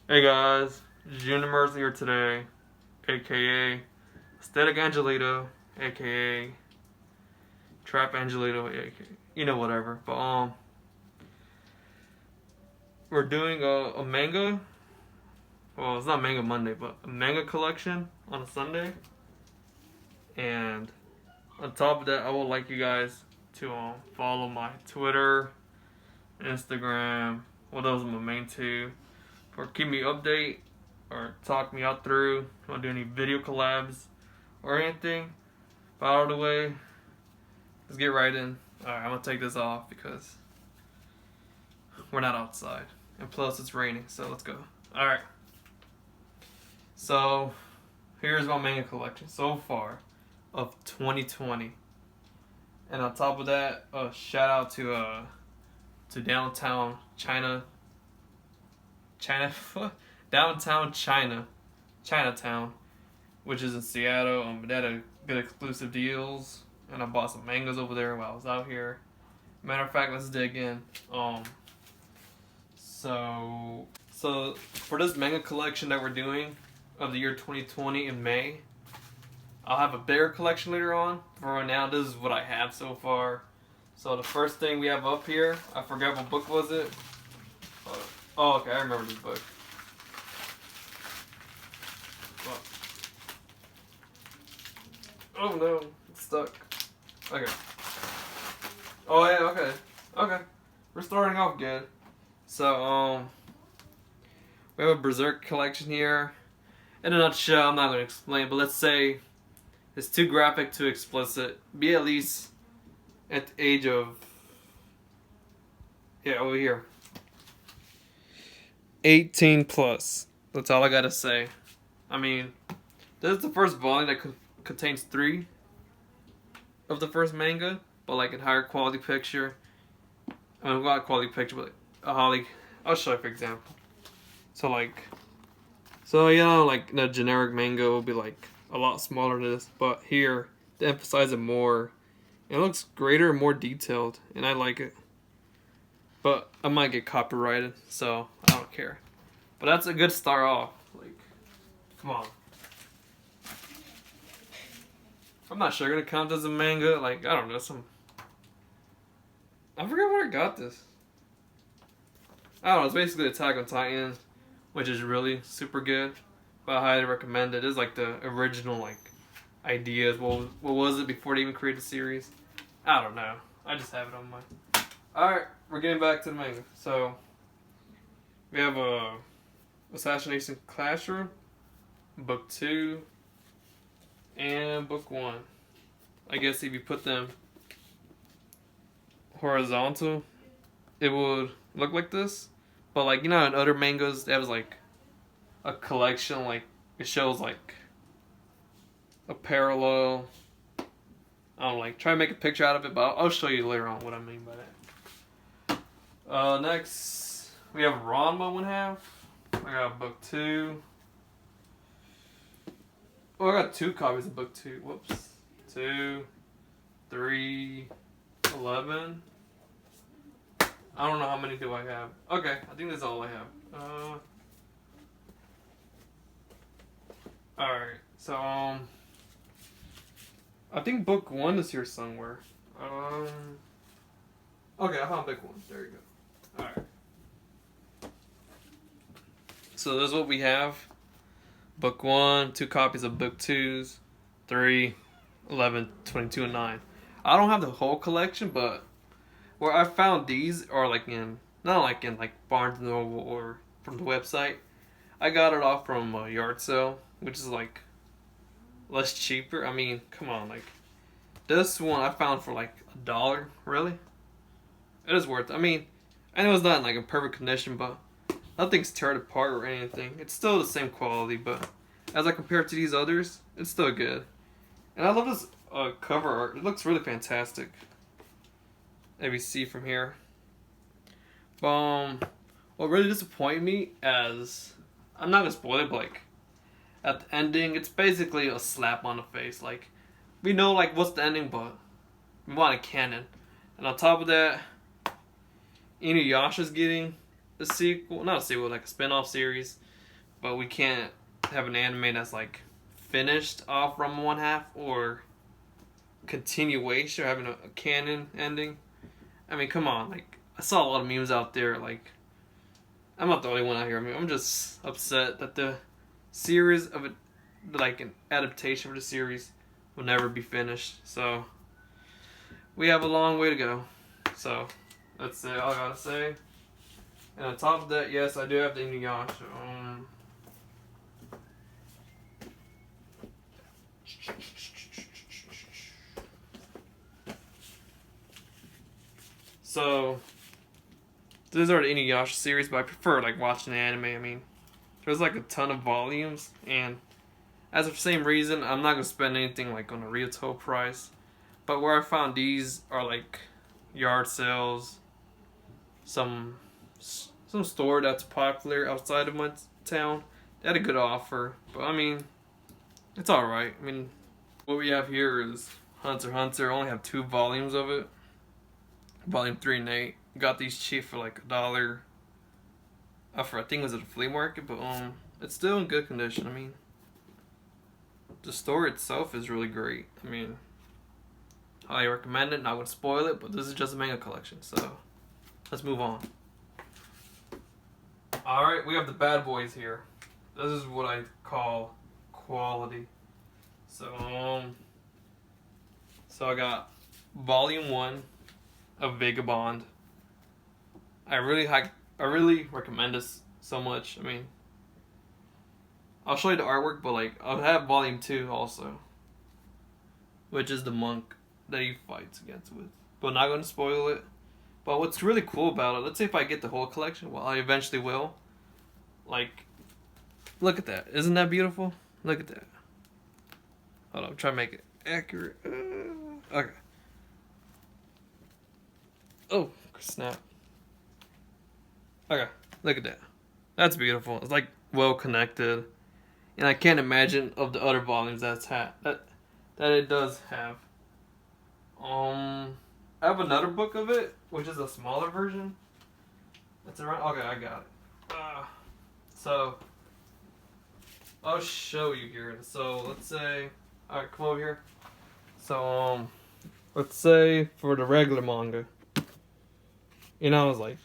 Hey guys, Junimer's here today, aka Static Angelito, aka Trap Angelito, aka whatever. But we're doing a manga. Well, it's not Manga Monday, but a manga collection on a Sunday. And on top of that, I would like you guys to follow my Twitter, Instagram. Well, those are my main two. Or keep me update or talk me out through. If you want to do any video collabs or anything, out of the way. Let's get right in. Alright, I'm gonna take this off because we're not outside. And plus it's raining, so let's go. Alright. So here's my manga collection so far of 2020. And on top of that, a shout out to downtown Chinatown, which is in Seattle. They had a good exclusive deals, and I bought some mangas over there while I was out here. Matter of fact, let's dig in. So for this manga collection that we're doing of the year 2020 in May, I'll have a bigger collection later on. For right now, this is what I have so far. So the first thing we have up here, I forgot what book was it. Oh, okay, I remember this book. Oh no, it's stuck. Okay. Oh yeah, okay. Okay. We're starting off good. So, we have a Berserk collection here. In a nutshell, I'm not going to explain, but let's say it's too graphic, too explicit. Be at least at the age of, yeah, over here, 18 plus. That's all I gotta say. I mean, this is the first volume that contains 3 of the first manga, but like in higher quality picture. I mean, not quality picture, but I'll show you for example. So like the generic manga will be like a lot smaller than this, but here to emphasize it more, it looks greater and more detailed, and I like it. But I might get copyrighted, so I don't care. But that's a good start off. Like, come on. I'm not sure gonna count as a manga. Like, I don't know, I forget where I got this. I don't know, it's basically Attack on Titan, which is really super good. But I highly recommend it. It's like the original ideas. What was it before they even created the series? I don't know. I just have it on my. Alright, we're getting back to the manga. So we have Assassination Classroom, Book 2, and Book 1. I guess if you put them horizontal, it would look like this. But in other mangas, they have like a collection, like it shows like a parallel. I don't try to make a picture out of it, but I'll show you later on what I mean by that. Next, we have Ranma 1/2. I got Book 2. Oh, I got 2 copies of Book 2. Whoops. 2, 3, 11. I don't know how many do I have. Okay, I think that's all I have. Alright, so, I think Book 1 is here somewhere. Okay, I found Book 1. There you go. Alright. So this is what we have. Book 1, 2 copies of Book 2s, 3, 11, 22, and 9. I don't have the whole collection, but where I found these are not in Barnes & Noble or from the website. I got it off from a yard sale, which is less cheaper. I mean, come on, this one I found for $1. Really? It is worth it. I mean, I know it's not in perfect condition, but nothing's teared apart or anything. It's still the same quality, but as I compare it to these others, it's still good. And I love this cover art. It looks really fantastic. If you see from here. What really disappointed me as I'm not gonna spoil it, but at the ending, it's basically a slap on the face. We know what's the ending, but we want a canon. And on top of that, Inuyasha's getting a sequel, not a sequel, a spin-off series. but we can't have an anime that's like finished off from one half or continuation or having a canon ending. I mean, come on, like I saw a lot of memes out there. Like I'm not the only one out here. I mean, I'm just upset that the series of it, like an adaptation of the series, will never be finished. So we have a long way to go. So that's all I gotta say. And on top of that, yes, I do have the Inuyasha. So these are the Inuyasha series, but I prefer like watching the anime. I mean, there's like a ton of volumes, and as of the same reason, I'm not gonna spend anything like on a retail price. But where I found these are like yard sales, some store that's popular outside of my town. They had a good offer, but I mean, it's all right. I mean, what we have here is Hunter x Hunter. I only have 2 volumes of it. Volume 3 and 8. Got these cheap for like $1. I think it was at a flea market, but it's still in good condition. I mean, the story itself is really great. I mean, I recommend it. Not gonna spoil it, but this is just a manga collection, so let's move on. All right, we have the bad boys here. This is what I call quality. So I got volume 1 of Vagabond. I really recommend this so much. I mean, I'll show you the artwork, but like I'll have volume 2 also, which is the monk that he fights against with. But I'm not gonna spoil it. But what's really cool about it, let's say if I get the whole collection, well, I eventually will. Like, look at that. Isn't that beautiful? Look at that. Hold on, I'm trying to make it accurate. Okay. Oh, snap. Okay, look at that. That's beautiful. It's like well connected. And I can't imagine of the other volumes that it does have. I have another book of it, which is a smaller version. It's around. Okay, I got it. So I'll show you here. So let's say, all right, come over here. So let's say for the regular manga, you know, it's like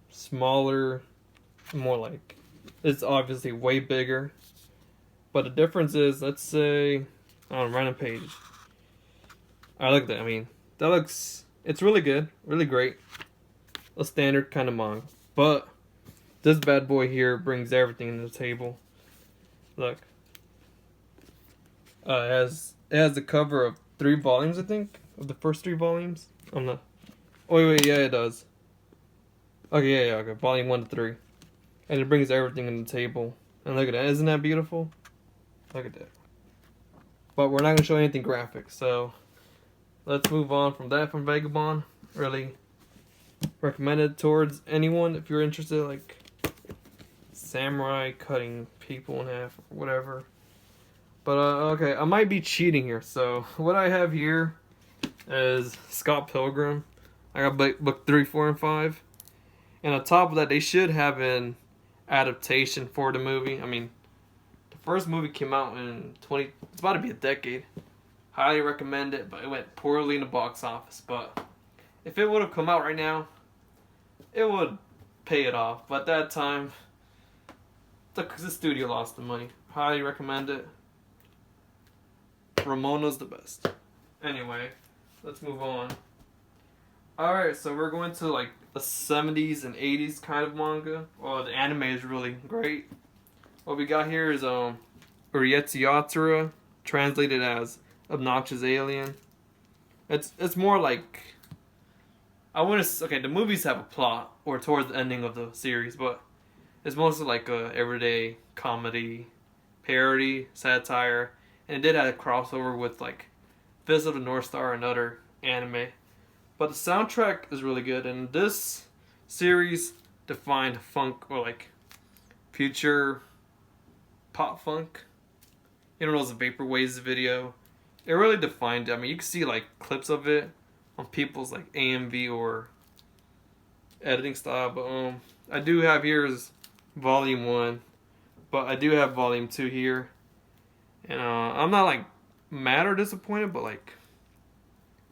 smaller, more like it's obviously way bigger. But the difference is, let's say on a random page. I look at that. I mean, that looks. It's really good, really great. A standard kind of manga, but this bad boy here brings everything to the table. Look, it has the cover of 3 volumes, I think, of the first 3 volumes. I'm not. Oh wait, yeah, it does. Okay, yeah, okay, volume 1 to 3, and it brings everything to the table. And look at that, isn't that beautiful? Look at that. But we're not gonna show anything graphic, so let's move on from that. From Vagabond, really recommended towards anyone if you're interested, like samurai cutting people in half or whatever. But okay, I might be cheating here. So what I have here is Scott Pilgrim. I got book 3, 4, and 5. And on top of that, they should have an adaptation for the movie. I mean, the first movie came out in it's about to be a decade. Highly recommend it, but it went poorly in the box office. But if it would have come out right now, it would pay it off. But at that time, the studio lost the money. Highly recommend it. Ramona's the best. Anyway, let's move on. Alright, so we're going to like the 70s and 80s kind of manga. Well, the anime is really great. What we got here is Urusei Yatsura, translated as Obnoxious Alien. It's more like, I want to, okay, the movies have a plot, or towards the ending of the series, but it's mostly like a everyday comedy, parody, satire, and it did have a crossover with like Fist of the North Star and other anime. But the soundtrack is really good, and this series defined funk, or like future pop funk. You know, those Vaporwaves video. It really defined it. I mean, you can see like clips of it on people's like AMV or editing style. But I do have here is volume 1, But I do have volume 2 here. And I'm not like mad or disappointed, but like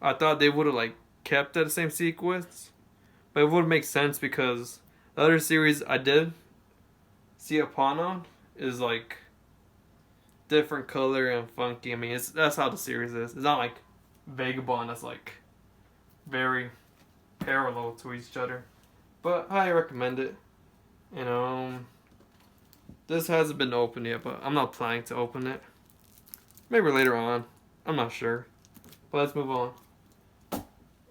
I thought they would have like kept at the same sequence. But it would make sense because the other series I did see upon on is like different color and funky. I mean, that's how the series is. It's not like Vagabond that's like very parallel to each other. But I recommend it. And this hasn't been opened yet, but I'm not planning to open it. Maybe later on. I'm not sure. But let's move on.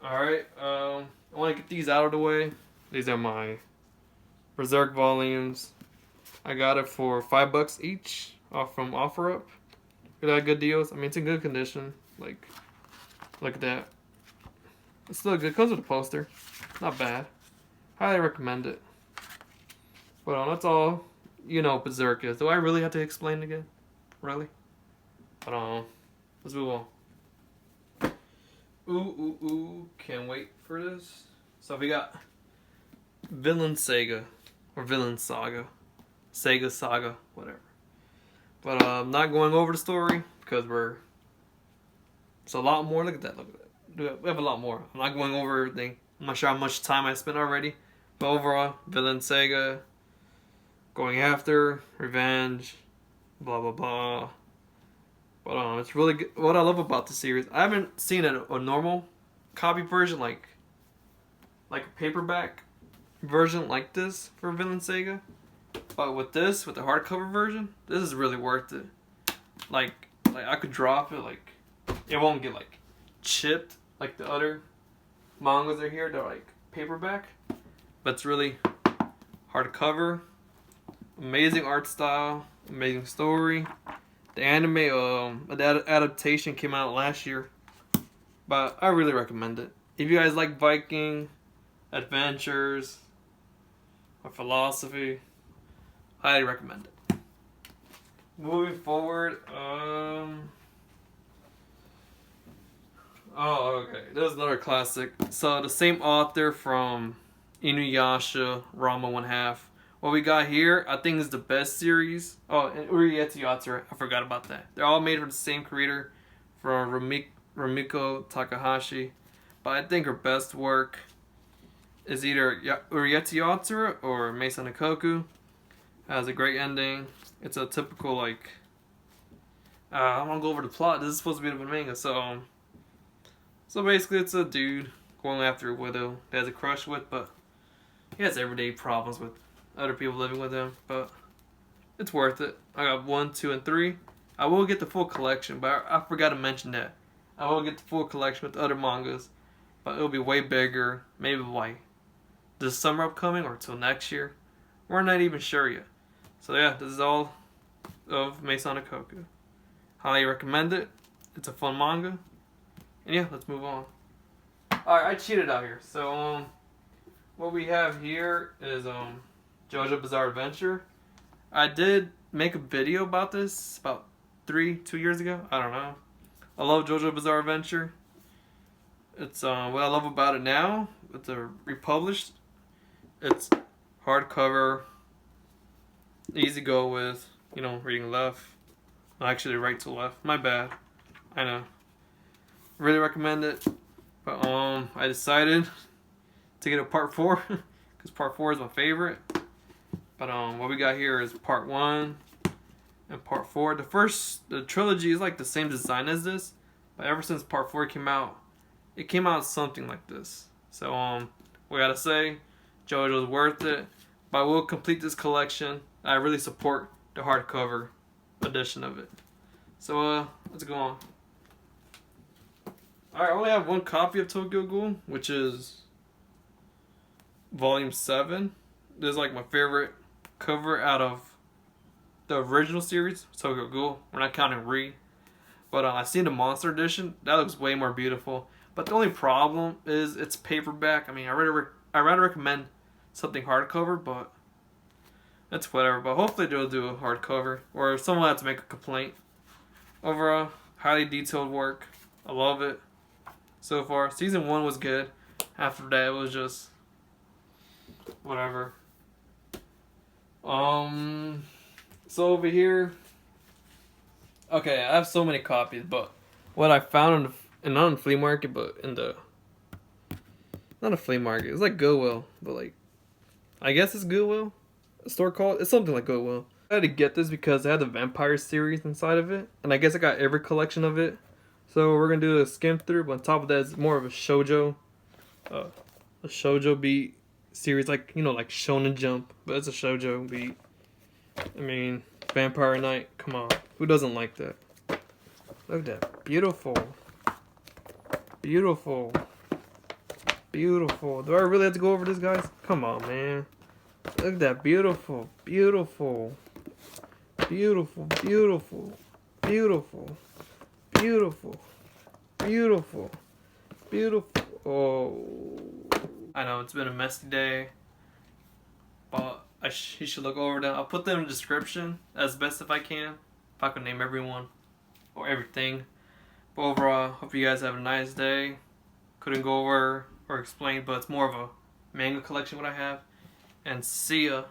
Alright, I want to get these out of the way. These are my Berserk volumes. I got it for $5 each off from OfferUp. They got good deals. I mean, it's in good condition. Like, look at that. It's still good. Comes with a poster. Not bad. Highly recommend it. But that's all you know Berserk is. Do I really have to explain it again? Really? But let's move on. Ooh. Can't wait for this. So we got Vinland Saga. Or Vinland Saga. Sega Saga. Whatever. But I'm not going over the story because it's a lot more. Look at that. We have a lot more. I'm not going over everything. I'm not sure how much time I spent already. But overall, Vinland Saga, going after, revenge, blah blah blah. But it's really good. What I love about the series, I haven't seen a normal copy version like a paperback version like this for Vinland Saga. But with the hardcover version, this is really worth it. Like I could drop it, like it won't get like chipped like the other mangas are here. They're like paperback, but it's really hardcover. Amazing art style, amazing story. The anime adaptation came out last year, but I really recommend it. If you guys like Viking adventures or philosophy, highly recommend it. Moving forward, oh, okay. There's another classic. So the same author from Inuyasha, Ranma 1/2. What we got here, I think is the best series. Oh, and Urusei Yatsura. I forgot about that. They're all made from the same creator, from Rumiko Takahashi. But I think her best work is either Urusei Yatsura or Maison Ikkoku. Has a great ending. It's a typical like. I'm gonna go over the plot. This is supposed to be the manga, so basically it's a dude going after a widow he has a crush with, but he has everyday problems with other people living with him. But it's worth it. I got 1, 2, and 3. I will get the full collection, but I forgot to mention that. I will get the full collection with other mangas, but it'll be way bigger. Maybe like this summer upcoming or till next year. We're not even sure yet. So yeah, this is all of Maison Ikkoku. Highly recommend it. It's a fun manga. And yeah, let's move on. Alright, I cheated out here. So what we have here is JoJo Bizarre Adventure. I did make a video about this about 2 years ago. I don't know. I love JoJo Bizarre Adventure. It's what I love about it now. It's a republished. It's hardcover. Easy go with, reading left. Actually, right to left. My bad. I know. Really recommend it. But I decided to get a part 4 because part 4 is my favorite. But what we got here is part 1 and part 4. The trilogy is like the same design as this, but ever since part 4 came out, it came out something like this. So we gotta say, JoJo's worth it. But I will complete this collection. I really support the hardcover edition of it. So let's go on. Alright, I only have one copy of Tokyo Ghoul, which is volume 7. This is like my favorite cover out of the original series, Tokyo Ghoul. We're not counting Re. But I've seen the Monster Edition. That looks way more beautiful. But the only problem is it's paperback. I mean, I rather recommend something hardcover, but it's whatever. But hopefully they'll do a hardcover, or someone has to make a complaint. Overall, highly detailed work. I love it so far. Season 1 was good. After that, it was just So over here, okay, I have so many copies, but what I found not on the flea market, but in the, not a flea market, it's like Goodwill, but like, I guess it's Goodwill, a store called, it's something like Goodwill. I had to get this because it had the Vampire series inside of it, and I guess I got every collection of it. So we're gonna do a skim through, but on top of that, it's more of a shoujo beat series, like, you know, like Shonen Jump, but it's a shoujo beat. I mean, Vampire Knight, come on, who doesn't like that? Look at that, beautiful, beautiful, beautiful. Do I really have to go over this, guys? Come on, man. Look at that, beautiful, beautiful, beautiful, beautiful, beautiful, beautiful, beautiful, beautiful. Oh, I know it's been a messy day, but you should look over them. I'll put them in the description as best if I can, if I can name everyone or everything. But overall, hope you guys have a nice day. Couldn't go over or explain, but it's more of a manga collection what I have. And see ya.